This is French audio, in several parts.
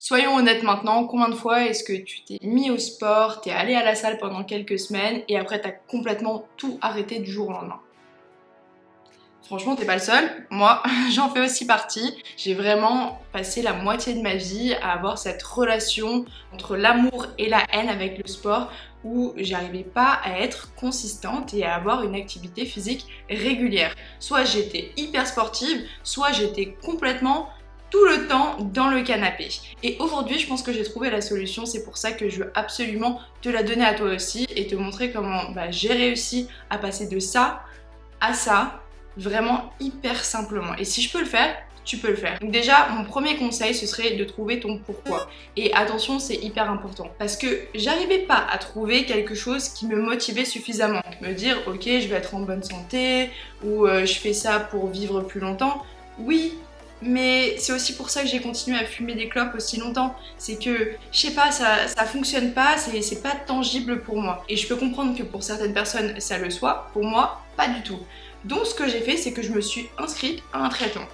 Soyons honnêtes maintenant, combien de fois est-ce que tu t'es mis au sport, t'es allé à la salle pendant quelques semaines et après t'as complètement tout arrêté du jour au lendemain? Franchement, t'es pas le seul, moi j'en fais aussi partie. J'ai vraiment passé la moitié de ma vie à avoir cette relation entre l'amour et la haine avec le sport où j'arrivais pas à être consistante et à avoir une activité physique régulière. Soit j'étais hyper sportive, soit j'étais complètement tout le temps dans le canapé. Et aujourd'hui, je pense que j'ai trouvé la solution, c'est pour ça que je veux absolument te la donner à toi aussi et te montrer comment j'ai réussi à passer de ça à ça vraiment hyper simplement. Et si je peux le faire, tu peux le faire. Donc déjà, mon premier conseil, ce serait de trouver ton pourquoi. Et attention, c'est hyper important. Parce que j'arrivais pas à trouver quelque chose qui me motivait suffisamment. Me dire, ok, je vais être en bonne santé, ou je fais ça pour vivre plus longtemps. Oui, mais c'est aussi pour ça que j'ai continué à fumer des clopes aussi longtemps. C'est que, je sais pas, ça fonctionne pas, c'est pas tangible pour moi. Et je peux comprendre que pour certaines personnes, ça le soit. Pour moi, pas du tout. Donc ce que j'ai fait, c'est que je me suis inscrite à un triathlon.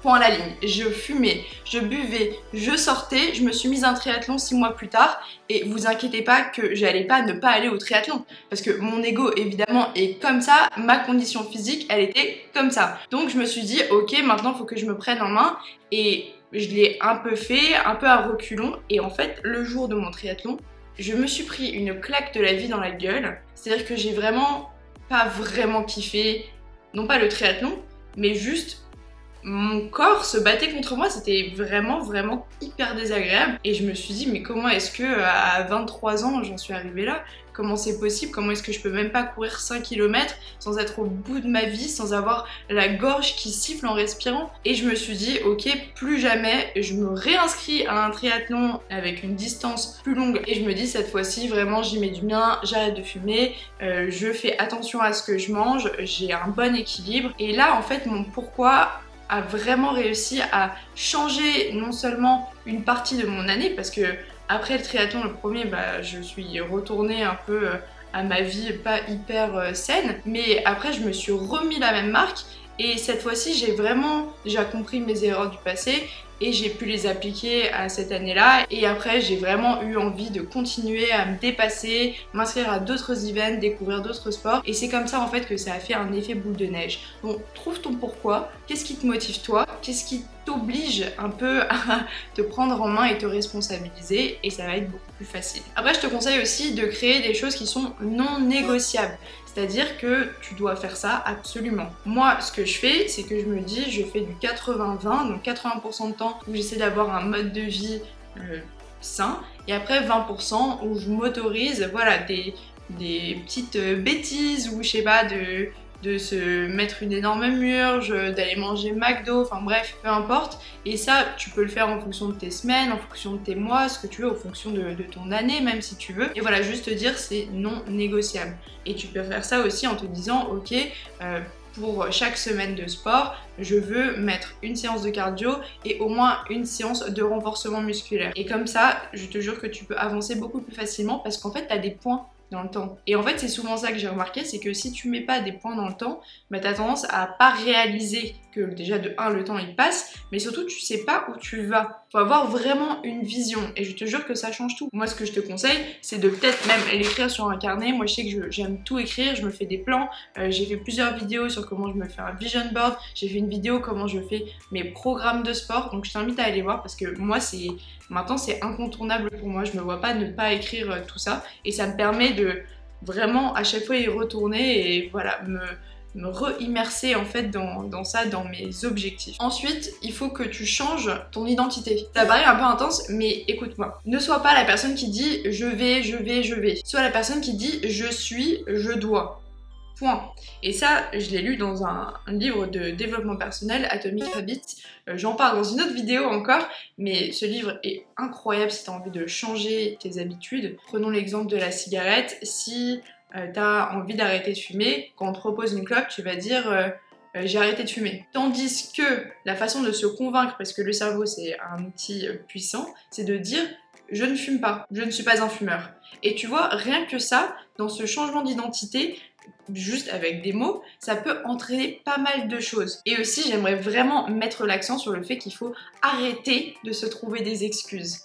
Point à la ligne. Je fumais, je buvais, je sortais, je me suis mise à un triathlon 6 mois plus tard et vous inquiétez pas que j'allais pas ne pas aller au triathlon parce que mon ego évidemment est comme ça, ma condition physique elle était comme ça. Donc je me suis dit ok maintenant il faut que je me prenne en main et je l'ai un peu fait, un peu à reculons et en fait le jour de mon triathlon, je me suis pris une claque de la vie dans la gueule. C'est-à-dire que j'ai vraiment pas vraiment kiffé, non pas le triathlon, mais juste mon corps se battait contre moi, c'était vraiment hyper désagréable et je me suis dit mais comment est-ce que à 23 ans j'en suis arrivée là? Comment c'est possible? Comment est-ce que je peux même pas courir 5 km sans être au bout de ma vie, sans avoir la gorge qui siffle en respirant? Et je me suis dit ok, plus jamais, je me réinscris à un triathlon avec une distance plus longue et je me dis cette fois-ci vraiment j'y mets du mien, j'arrête de fumer, je fais attention à ce que je mange, j'ai un bon équilibre et là en fait mon pourquoi a vraiment réussi à changer non seulement une partie de mon année parce que après le triathlon le premier je suis retournée un peu à ma vie pas hyper saine mais après je me suis remis la même marque et cette fois-ci j'ai vraiment déjà compris mes erreurs du passé et j'ai pu les appliquer à cette année-là et après j'ai vraiment eu envie de continuer à me dépasser, m'inscrire à d'autres events, découvrir d'autres sports et c'est comme ça en fait que ça a fait un effet boule de neige. Donc trouve ton pourquoi, qu'est-ce qui te motive toi, qu'est-ce qui t'oblige un peu à te prendre en main et te responsabiliser et ça va être beaucoup plus facile. Après je te conseille aussi de créer des choses qui sont non négociables. C'est-à-dire que tu dois faire ça absolument. Moi, ce que je fais, c'est que je me dis, je fais du 80-20, donc 80% de temps où j'essaie d'avoir un mode de vie sain, et après 20% où je m'autorise, voilà, des petites bêtises, ou je sais pas, de se mettre une énorme murge, d'aller manger McDo, enfin bref, peu importe. Et ça, tu peux le faire en fonction de tes semaines, en fonction de tes mois, ce que tu veux, en fonction de ton année même si tu veux. Et voilà, juste te dire c'est non négociable. Et tu peux faire ça aussi en te disant ok, pour chaque semaine de sport, je veux mettre une séance de cardio et au moins une séance de renforcement musculaire. Et comme ça, je te jure que tu peux avancer beaucoup plus facilement parce qu'en fait, tu as des points dans le temps. Et en fait, c'est souvent ça que j'ai remarqué, c'est que si tu mets pas des points dans le temps, t'as tendance à pas réaliser que déjà de 1 le temps il passe, mais surtout tu sais pas où tu vas. Faut avoir vraiment une vision et je te jure que ça change tout. Moi ce que je te conseille, c'est de peut-être même l'écrire sur un carnet. Moi je sais que j'aime tout écrire, je me fais des plans, j'ai fait plusieurs vidéos sur comment je me fais un vision board, j'ai fait une vidéo comment je fais mes programmes de sport, donc je t'invite à aller voir parce que moi maintenant c'est incontournable pour moi, je me vois pas ne pas écrire tout ça et ça me permet de vraiment à chaque fois y retourner et voilà, me re-immerser en fait dans ça, dans mes objectifs. Ensuite, il faut que tu changes ton identité. Ça paraît un peu intense, mais écoute-moi. Ne sois pas la personne qui dit je vais. Sois la personne qui dit je suis, je dois. Point. Et ça, je l'ai lu dans un livre de développement personnel, Atomic Habits. J'en parle dans une autre vidéo encore, mais ce livre est incroyable si tu as envie de changer tes habitudes. Prenons l'exemple de la cigarette. Si tu as envie d'arrêter de fumer, quand on te propose une clope, tu vas dire j'ai arrêté de fumer. Tandis que la façon de se convaincre, parce que le cerveau c'est un outil puissant, c'est de dire je ne fume pas, je ne suis pas un fumeur. Et tu vois, rien que ça, dans ce changement d'identité, juste avec des mots, ça peut entraîner pas mal de choses. Et aussi, j'aimerais vraiment mettre l'accent sur le fait qu'il faut arrêter de se trouver des excuses.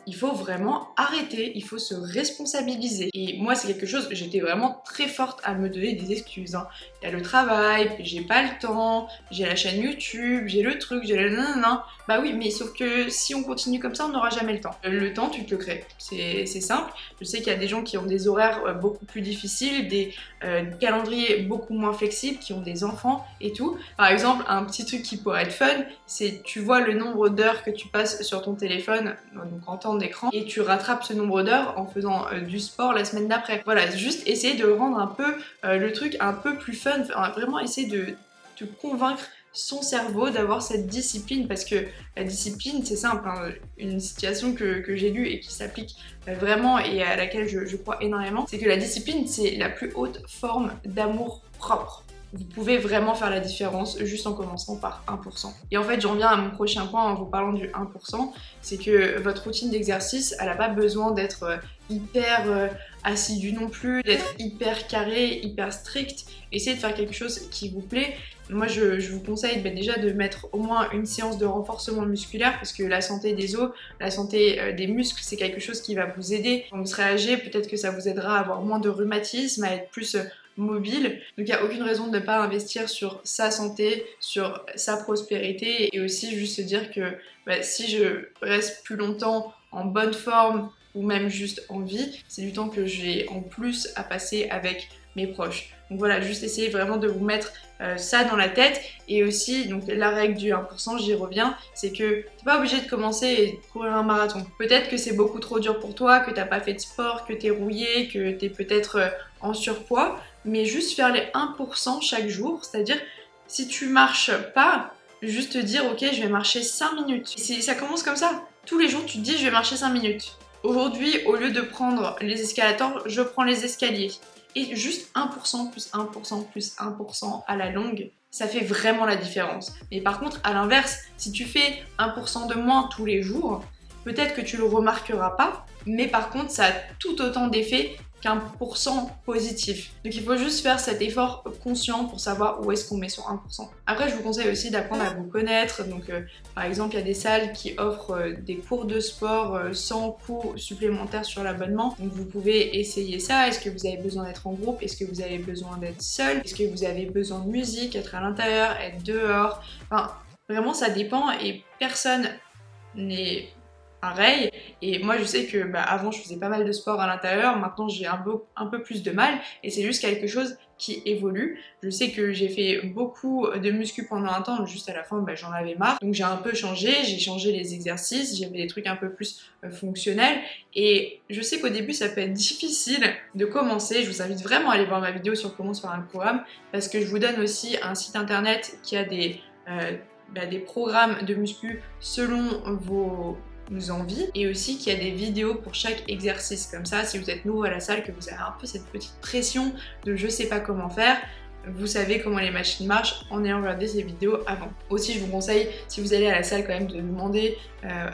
Il faut vraiment arrêter, il faut se responsabiliser. Et moi, c'est quelque chose, j'étais vraiment très forte à me donner des excuses. Hein. Il y a le travail, j'ai pas le temps, j'ai la chaîne YouTube, j'ai le truc, j'ai le nanana. Bah oui, mais sauf que si on continue comme ça, on n'aura jamais le temps. Le temps, tu te le crées. C'est simple. Je sais qu'il y a des gens qui ont des horaires beaucoup plus difficiles, des calendriers beaucoup moins flexibles, qui ont des enfants et tout. Par exemple, un petit truc qui pourrait être fun, c'est tu vois le nombre d'heures que tu passes sur ton téléphone, donc en temps d'écran, et tu rattrapes ce nombre d'heures en faisant du sport la semaine d'après. Voilà, juste essayer de rendre un peu le truc un peu plus fun, vraiment essayer de te convaincre son cerveau d'avoir cette discipline, parce que la discipline c'est simple, hein, une situation que j'ai lue et qui s'applique vraiment et à laquelle je crois énormément, c'est que la discipline c'est la plus haute forme d'amour propre. Vous pouvez vraiment faire la différence juste en commençant par 1%. Et en fait, j'en viens à mon prochain point en vous parlant du 1%, c'est que votre routine d'exercice, elle n'a pas besoin d'être hyper assidue non plus, d'être hyper carré, hyper strict. Essayez de faire quelque chose qui vous plaît. Moi, je vous conseille déjà de mettre au moins une séance de renforcement musculaire, parce que la santé des os, la santé des muscles, c'est quelque chose qui va vous aider. Quand vous serez âgé, peut-être que ça vous aidera à avoir moins de rhumatisme, à être plus mobile. Donc il n'y a aucune raison de ne pas investir sur sa santé, sur sa prospérité, et aussi juste se dire que si je reste plus longtemps en bonne forme ou même juste en vie, c'est du temps que j'ai en plus à passer avec mes proches. Donc voilà, juste essayez vraiment de vous mettre ça dans la tête. Et aussi, donc la règle du 1%, j'y reviens, c'est que t'es pas obligé de commencer et courir un marathon. Peut-être que c'est beaucoup trop dur pour toi, que t'as pas fait de sport, que t'es rouillé, que t'es peut-être en surpoids, mais juste faire les 1% chaque jour, c'est-à-dire si tu marches pas, juste te dire ok, je vais marcher 5 minutes. Et ça commence comme ça. Tous les jours, tu te dis je vais marcher 5 minutes. Aujourd'hui, au lieu de prendre les escalators, je prends les escaliers. Et juste 1% plus 1% plus 1% à la longue, ça fait vraiment la différence. Mais par contre, à l'inverse, si tu fais 1% de moins tous les jours, peut-être que tu le remarqueras pas, mais par contre, ça a tout autant d'effet qu'un pourcent positif. Donc il faut juste faire cet effort conscient pour savoir où est-ce qu'on met son 1%. Après, je vous conseille aussi d'apprendre à vous connaître. Donc par exemple, il y a des salles qui offrent des cours de sport sans coût supplémentaire sur l'abonnement. Donc vous pouvez essayer ça. Est-ce que vous avez besoin d'être en groupe? Est-ce que vous avez besoin d'être seul? Est-ce que vous avez besoin de musique, être à l'intérieur, être dehors? Enfin, vraiment, ça dépend et personne n'est pareil. Et moi je sais que avant je faisais pas mal de sport à l'intérieur, maintenant j'ai un peu plus de mal et c'est juste quelque chose qui évolue. Je sais que j'ai fait beaucoup de muscu pendant un temps, mais juste à la fin j'en avais marre. Donc j'ai un peu changé, j'ai changé les exercices, j'ai fait des trucs un peu plus fonctionnels et je sais qu'au début ça peut être difficile de commencer. Je vous invite vraiment à aller voir ma vidéo sur comment se faire un programme, parce que je vous donne aussi un site internet qui a des programmes de muscu selon vos envies, et aussi qu'il y a des vidéos pour chaque exercice. Comme ça, si vous êtes nouveau à la salle, que vous avez un peu cette petite pression de je sais pas comment faire, vous savez comment les machines marchent en ayant regardé ces vidéos avant. Aussi, je vous conseille, si vous allez à la salle, quand même de demander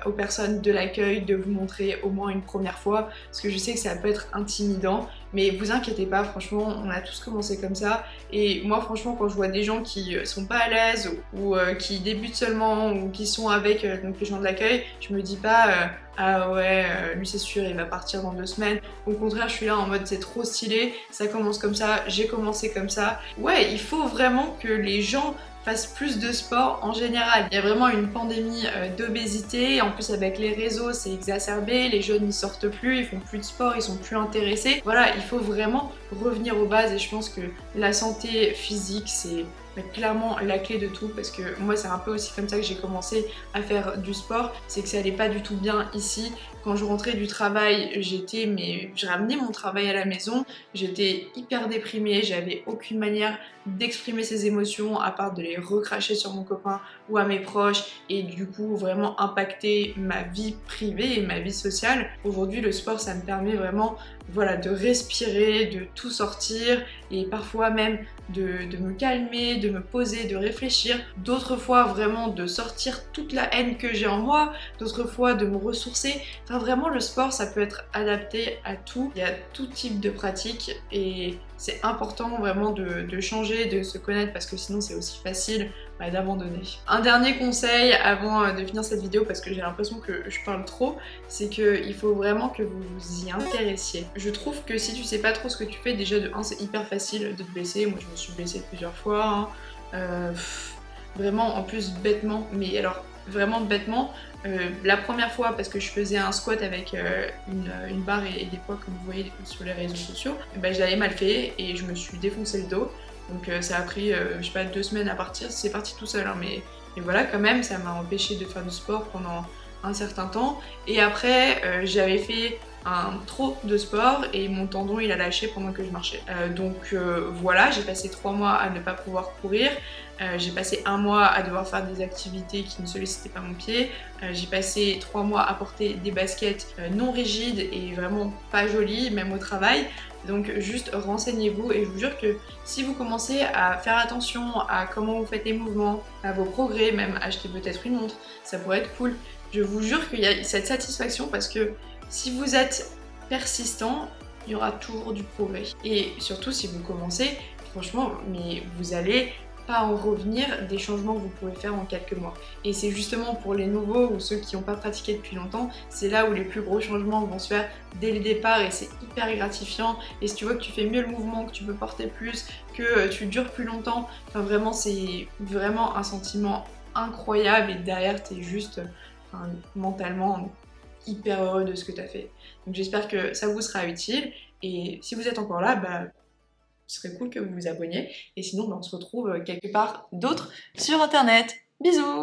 aux personnes de l'accueil de vous montrer au moins une première fois, parce que je sais que ça peut être intimidant, mais vous inquiétez pas, franchement, on a tous commencé comme ça. Et moi, franchement, quand je vois des gens qui sont pas à l'aise ou qui débutent seulement ou qui sont avec donc les gens de l'accueil, je me dis pas ah ouais, lui c'est sûr, il va partir dans 2 semaines. Au contraire, je suis là en mode c'est trop stylé, ça commence comme ça, j'ai commencé comme ça. Ouais, il faut vraiment que les gens fassent plus de sport en général. Il y a vraiment une pandémie d'obésité, en plus avec les réseaux c'est exacerbé, les jeunes ils sortent plus, ils font plus de sport, ils sont plus intéressés. Voilà, il faut vraiment revenir aux bases et je pense que la santé physique c'est clairement la clé de tout, parce que moi c'est un peu aussi comme ça que j'ai commencé à faire du sport, c'est que ça allait pas du tout bien ici. Quand je rentrais du travail, je ramenais mon travail à la maison, j'étais hyper déprimée, j'avais aucune manière d'exprimer ces émotions à part de les recracher sur mon copain ou à mes proches, et du coup vraiment impacter ma vie privée et ma vie sociale. Aujourd'hui le sport ça me permet vraiment voilà, de respirer, de tout sortir et parfois même de me calmer, de me poser, de réfléchir. D'autres fois vraiment de sortir toute la haine que j'ai en moi, d'autres fois de me ressourcer. Enfin vraiment le sport ça peut être adapté à tout. Il y a tout type de pratique et c'est important vraiment de changer, de se connaître parce que sinon c'est aussi facile d'abandonner. Un dernier conseil avant de finir cette vidéo parce que j'ai l'impression que je parle trop, c'est qu'il faut vraiment que vous vous y intéressiez. Je trouve que si tu sais pas trop ce que tu fais, déjà de 1 c'est hyper facile de te blesser, moi je me suis blessée plusieurs fois, hein. Vraiment en plus bêtement, mais alors vraiment bêtement, la première fois parce que je faisais un squat avec une barre et des poids comme vous voyez sur les réseaux sociaux, je l'avais mal fait et je me suis défoncé le dos. Donc ça a pris, je sais pas, 2 semaines à partir, c'est parti tout seul, hein, mais voilà quand même, ça m'a empêché de faire du sport pendant un certain temps. Et après, j'avais fait un trop de sport et mon tendon il a lâché pendant que je marchais. Voilà, j'ai passé 3 mois à ne pas pouvoir courir, j'ai passé 1 mois à devoir faire des activités qui ne sollicitaient pas mon pied, j'ai passé 3 mois à porter des baskets non rigides et vraiment pas jolies, même au travail. Donc juste renseignez-vous et je vous jure que si vous commencez à faire attention à comment vous faites les mouvements, à vos progrès, même acheter peut-être une montre, ça pourrait être cool. Je vous jure qu'il y a cette satisfaction parce que si vous êtes persistant, il y aura toujours du progrès. Et surtout si vous commencez, franchement, mais vous allez pas en revenir des changements que vous pouvez faire en quelques mois. Et c'est justement pour les nouveaux ou ceux qui n'ont pas pratiqué depuis longtemps, c'est là où les plus gros changements vont se faire dès le départ et c'est hyper gratifiant. Et si tu vois que tu fais mieux le mouvement, que tu peux porter plus, que tu dures plus longtemps, enfin vraiment c'est vraiment un sentiment incroyable et derrière t'es juste mentalement hyper heureux de ce que tu as fait. Donc j'espère que ça vous sera utile et si vous êtes encore là, ce serait cool que vous vous abonniez. Et sinon, on se retrouve quelque part d'autre sur internet. Bisous!